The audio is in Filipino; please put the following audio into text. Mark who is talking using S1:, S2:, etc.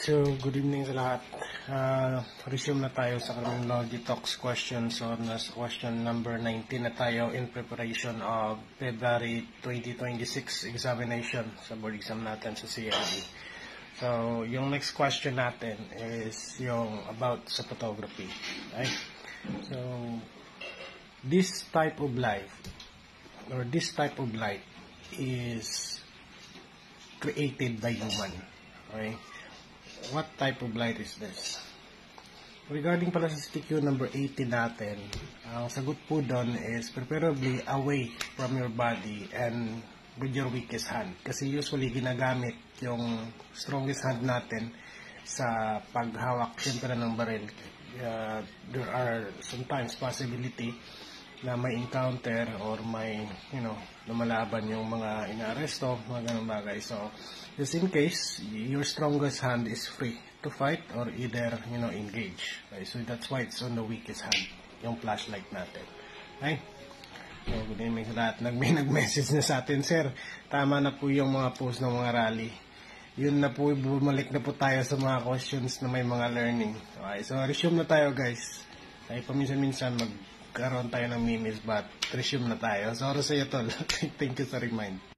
S1: So, good evening sa lahat. Resume na tayo sa Criminology Talks question. So, nasa question number 19 na tayo in preparation of February 2026 examination sa board exam natin sa CLE. So, yung next question natin is yung about sa photography. Okay? So, this type of light is created by human. Okay? What type of light is this? Regarding pala sa CTQ number 80 natin, ang sagot po doon is preferably away from your body and with your weakest hand. Kasi usually ginagamit yung strongest hand natin sa paghawak siyempre ng baril. There are sometimes possibility na may encounter or may, lumalaban yung mga inaaresto, mga ganun bagay. So, just in case, your strongest hand is free to fight or either, engage. Okay? So, that's why it's on the weakest hand, yung flashlight natin. Okay? So, good evening sa lahat. Nag-message na sa atin, sir. Tama na po yung mga post ng mga rally. Yun na po, bumalik na po tayo sa mga questions na may mga learning. Okay? So, resume na tayo, guys. Okay, paminsan-minsan magkaroon tayo ng memes but resume na tayo. Sorry sa iyo, tol. Thank you sa remind.